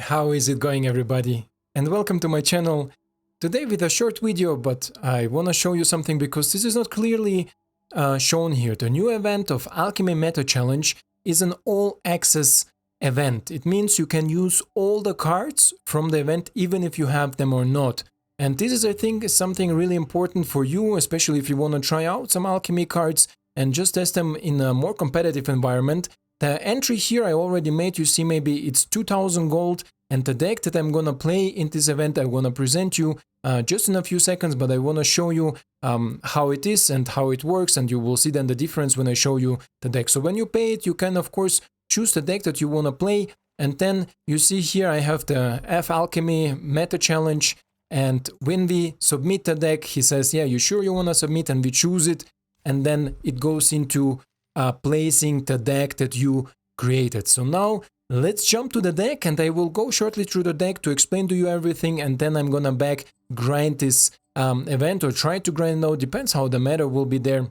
How is it going, everybody? And welcome to my channel. Today with a short video, but I want to show you something because this is not clearly shown here. The new event of Alchemy Meta Challenge is an all-access event. It means you can use all the cards from the event even if you have them or not. And this is, I think, something really important for you, especially if you want to try out some alchemy cards and just test them in a more competitive environment. The entry here I already made, you see maybe it's 2000 gold, and the deck that I'm gonna play in this event I wanna present you just in a few seconds, but I wanna show you how it is and how it works, and you will see then the difference when I show you the deck. So when you pay it, you can of course choose the deck that you wanna play, and then you see here I have the Alchemy Meta Challenge, and when we submit the deck, he says, yeah, you sure you wanna submit, and we choose it, and then it goes into placing the deck that you created. So now let's jump to the deck, and I will go shortly through the deck to explain to you everything, and then I'm gonna back grind this event, or try to grind now, depends how the meta will be there,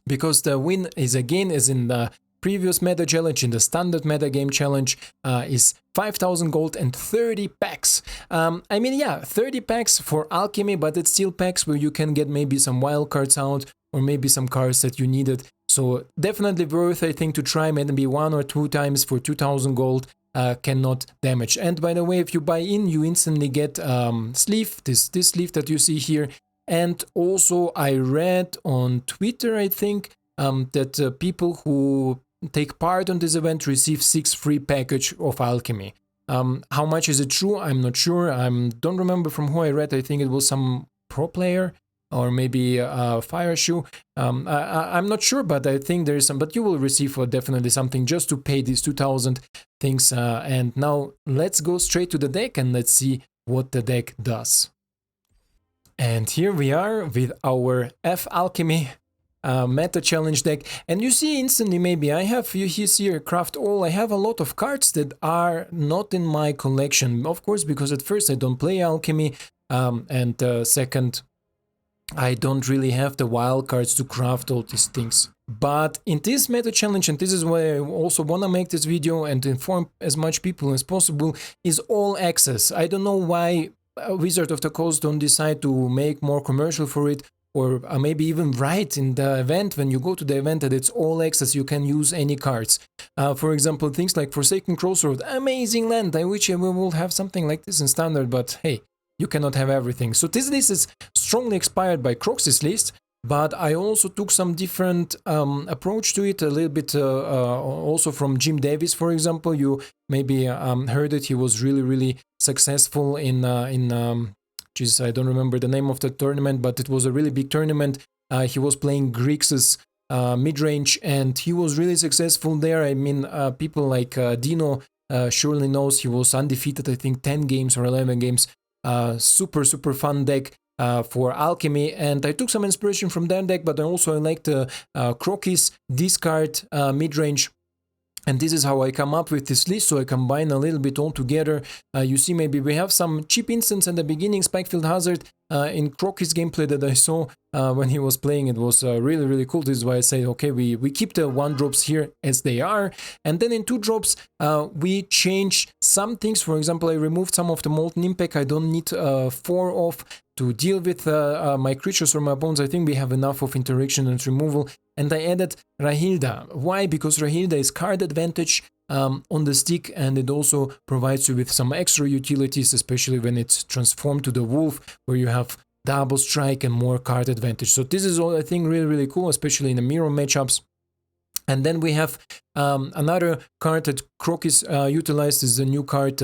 because the win is again as in the previous meta challenge, in the standard meta game challenge, is 5000 gold and 30 packs. I mean, yeah, 30 packs for alchemy, but it's still packs where you can get maybe some wild cards out, or maybe some cards that you needed. So definitely worth, I think, to try maybe 1 or 2 times for 2000 gold, cannot damage. And by the way, if you buy in, you instantly get sleeve, this sleeve that you see here. And also I read on Twitter, I think, that people who take part on this event receive 6 free package of alchemy. How much is it true? I'm not sure. I don't remember from who I read. I think it was some pro player, or maybe Fire Shoe. I'm not sure, but I think there is some, but you will receive definitely something just to pay these 2000 things. And now let's go straight to the deck and let's see what the deck does. And here we are with our Alchemy Meta Challenge deck, and you see instantly, maybe I have, you see here, craft all, I have a lot of cards that are not in my collection, of course, because at first I don't play alchemy, and second, I don't really have the wild cards to craft all these things. But in this meta challenge, and this is why I also want to make this video and inform as much people as possible, is all access. I don't know why Wizard of the Coast don't decide to make more commercial for it, or maybe even write in the event when you go to the event that it's all access, you can use any cards. For example, things like Forsaken Crossroad, amazing land, I wish we will have something like this in standard, but hey, you cannot have everything. So this list is strongly inspired by Crokeyz list, but I also took some different approach to it, a little bit also from Jim Davis, for example. You maybe heard it. He was really successful in geez, I don't remember the name of the tournament, but it was a really big tournament. He was playing Grixis mid-range, and he was really successful there. I mean, people like Dino surely knows he was undefeated, I think 10 games or 11 games. Super fun deck for alchemy, and I took some inspiration from that deck, but I also like the Crokeyz discard mid-range, and this is how I come up with this list. So I combine a little bit all together. You see, maybe we have some cheap instants at the beginning, Spikefield Hazard in Crokeyz gameplay that I saw when he was playing. It was really cool. This is why I say, okay, we keep the 1 drops here as they are, and then in 2 drops we change some things. For example, I removed some of the Molten Impact. I don't need 4 off to deal with my creatures or my opponents. I think we have enough of interaction and removal. And I added Rahilda. Why? Because Rahilda is card advantage on the stick, and it also provides you with some extra utilities, especially when it's transformed to the wolf, where you have double strike and more card advantage. So this is all, I think, really cool, especially in the mirror matchups. And then we have another card that Crokeyz utilized, is the new card,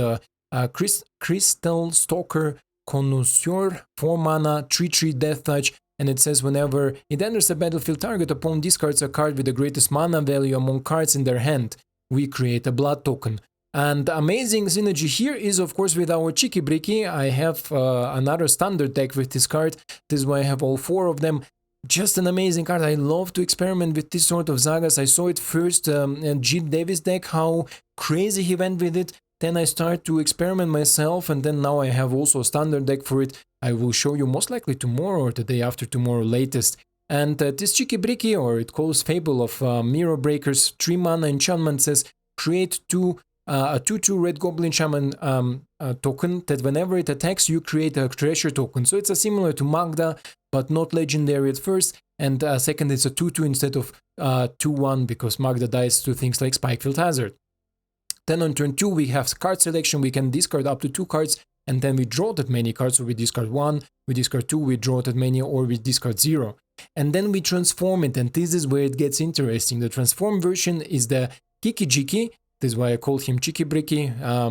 Citystalker Connoisseur, 4 mana, 3/3 death touch, and it says whenever it enters the battlefield, target opponent discards a card with the greatest mana value among cards in their hand. We create a blood token. And amazing synergy here is, of course, with our Cheeky Bricky. I have another standard deck with this card. This is why I have all 4 of them. Just an amazing card. I love to experiment with this sort of sagas. I saw it first in Jim Davis deck, how crazy he went with it. Then I start to experiment myself, and then now I have also a standard deck for it. I will show you most likely tomorrow or the day after tomorrow latest. And this Cheeky Bricky, or it calls Fable of Mirror Breakers, 3 mana enchantment, says create 2 a 2/2 red goblin shaman token that whenever it attacks you create a treasure token. So it's a similar to Magda, but not legendary at first, and second it's a 2/2 instead of 2/1 because Magda dies to things like Spikefield Hazard. Then on turn 2 we have card selection, we can discard up to 2 cards and then we draw that many cards, so we discard 1, we discard 2, we draw that many, or we discard 0. And then we transform it, and this is where it gets interesting. The transform version is the Kiki Jiki. This is why I called him Cheeky Bricky. A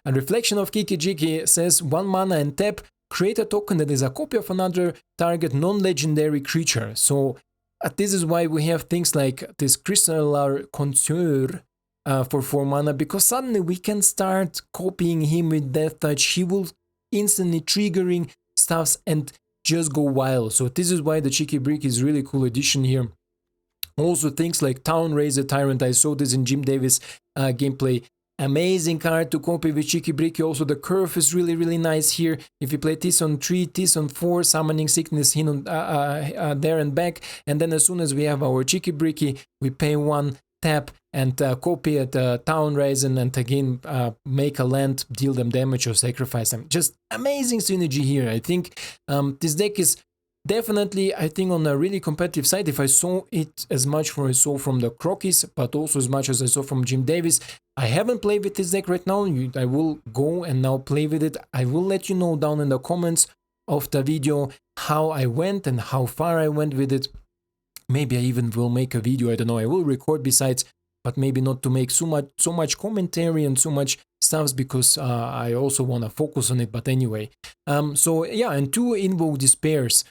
reflection of Kiki Jiki says 1 mana and tap, create a token that is a copy of another target non-legendary creature. So this is why we have things like this Citystalker Connoisseur for 4 mana, because suddenly we can start copying him with Death Touch. He will instantly triggering stuffs and just go wild. So this is why the Cheeky Brick is really cool addition here. Also things like Town Raiser Tyrant, I saw this in Jim Davis gameplay. Amazing card to copy with Cheeky Brick. Also the curve is really nice here. If you play this on 3, this on 4, Summoning Sickness in on, there and back, and then as soon as we have our Cheeky Bricky, we pay 1, tap, and copy at Town Raiser, and again make a land, deal them damage or sacrifice them. Just amazing synergy here. I think this deck is definitely, I think, on a really competitive side. If I saw it as much as I saw from the Crokeyz, but also as much as I saw from Jim Davis. I haven't played with this deck right now. I will go and now play with it. I will let you know down in the comments of the video how I went and how far I went with it. Maybe I even will make a video, I don't know, I will record besides, but maybe not to make so much commentary and so much stuff, because I also want to focus on it. But anyway, so yeah, and 2 Invoke Despairs,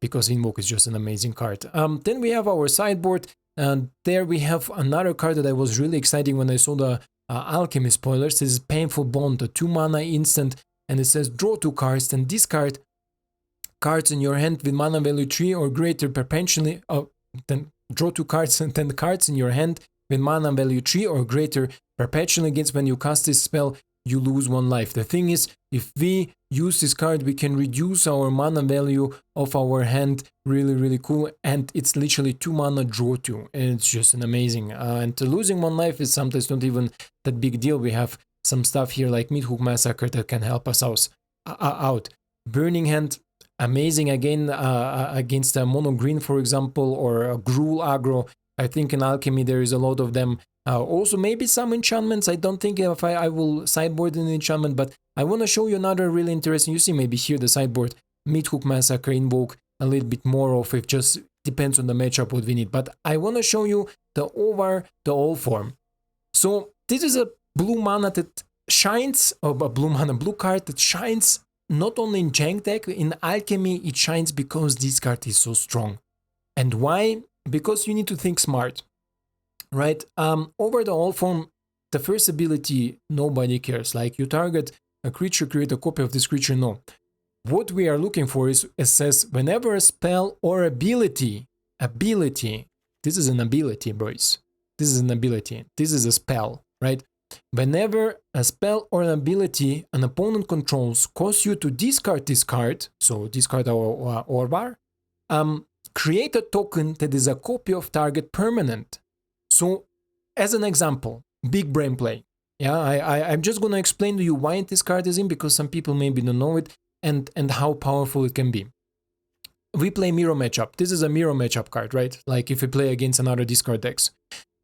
because Invoke is just an amazing card. Then we have our sideboard, and there we have another card that I was really excited when I saw the Alchemy spoilers. This is Painful Bond, a 2 mana instant, and it says draw 2 cards, then discard cards in your hand with mana value 3 or greater perpetually, then draw 2 cards and 10 cards in your hand with mana value 3 or greater perpetually against when you cast this spell, you lose 1 life. The thing is, if we use this card, we can reduce our mana value of our hand. Really cool, and it's literally 2 mana draw 2, and it's just an amazing. And losing 1 life is sometimes not even that big deal. We have some stuff here like Meathook Massacre that can help us out. Burning Hand, amazing again against a mono green, for example, or a Gruul aggro. I think in Alchemy there is a lot of them. Also maybe some enchantments. I don't think if I will sideboard an enchantment, but I want to show you another really interesting. You see maybe here the sideboard, Meathook Massacre, Invoke, a little bit more of it, just depends on the matchup what we need. But I want to show you the over the all form. So this is a blue mana that shines, or a blue card that shines. Not only in Jank deck, in Alchemy it shines because this card is so strong. And why? Because you need to think smart, right? Over the all form, the first ability, nobody cares. Like you target a creature, create a copy of this creature, no. What we are looking for is, it says, whenever a spell or ability, this is an ability, boys. This is an ability, this is a spell, right? Whenever a spell or an ability an opponent controls cause you to discard this card, so discard our Orvar, create a token that is a copy of target permanent. So, as an example, big brain play. Yeah, I'm just gonna explain to you why this card is in, because some people maybe don't know it, and how powerful it can be. We play mirror matchup. This is a mirror matchup card, right? Like if we play against another discard decks.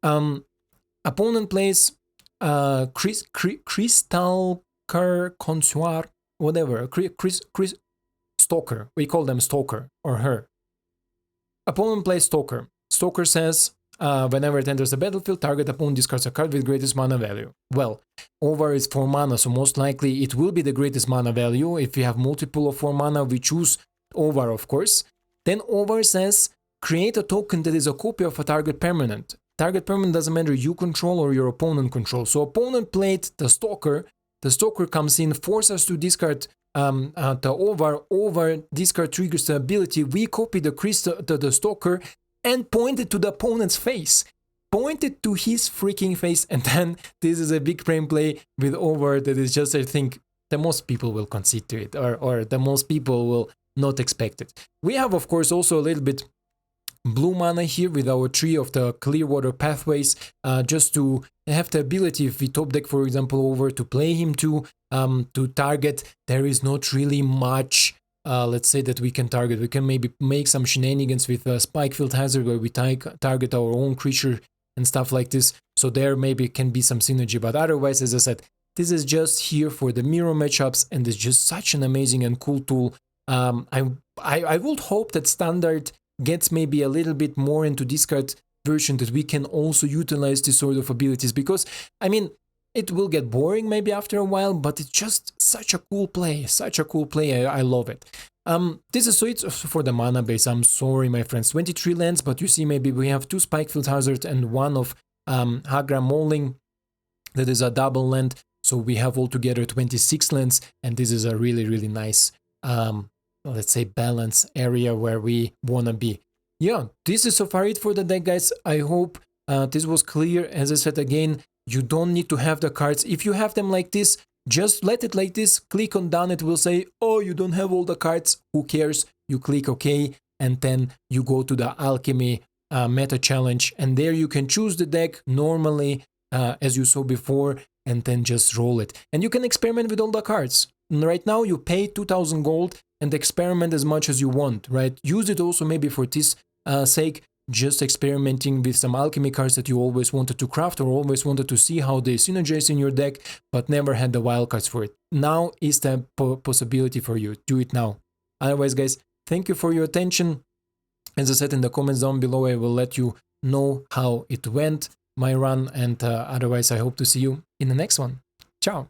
Opponent plays Citystalker Connoisseur, whatever, Stalker. We call them Stalker or her. Opponent plays Stalker. Stalker says, whenever it enters the battlefield, target opponent discards a card with greatest mana value. Well, over is 4 mana, so most likely it will be the greatest mana value. If we have multiple of 4 mana, we choose over, of course. Then over says, create a token that is a copy of a target permanent. Target permanent doesn't matter you control or your opponent control. So opponent played the Stalker comes in, forces us to discard the over discard triggers the ability. We copy the Stalker and point it to the opponent's face. Point it to his freaking face, and then this is a big brain play with over that is just, I think, the most people will concede to it, or the most people will not expect it. We have, of course, also a little bit blue mana here with our tree of the Clearwater Pathways, just to have the ability, if we top deck, for example, over to play him to target. There is not really much, let's say, that we can target. We can maybe make some shenanigans with Spikefield Hazard, where we target our own creature and stuff like this. So there maybe can be some synergy, but otherwise, as I said, this is just here for the mirror matchups, and it's just such an amazing and cool tool. I would hope that Standard gets maybe a little bit more into discard version, that we can also utilize this sort of abilities, because, I mean, it will get boring maybe after a while, but it's just such a cool play, I love it. This is so it's for the mana base. I'm sorry, my friends, 23 lands, but you see maybe we have 2 Spikefield Hazard and 1 of Hagra Mauling. That is a double land, so we have altogether 26 lands, and this is a really nice, let's say, balance area where we wanna be. Yeah, this is so far it for the deck, guys. I hope this was clear. As I said again, you don't need to have the cards. If you have them like this, just let it like this, click on done, it will say, oh, you don't have all the cards, who cares? You click OK, and then you go to the Alchemy Meta Challenge, and there you can choose the deck normally, as you saw before, and then just roll it. And you can experiment with all the cards. Right now you pay 2000 gold and experiment as much as you want, right? Use it also maybe for this sake, just experimenting with some alchemy cards that you always wanted to craft or always wanted to see how they synergize in your deck, but never had the wild cards for it. Now is the possibility for you. Do it now. Otherwise, guys, thank you for your attention. As I said in the comments down below, I will let you know how it went, my run, and otherwise I hope to see you in the next one. Ciao!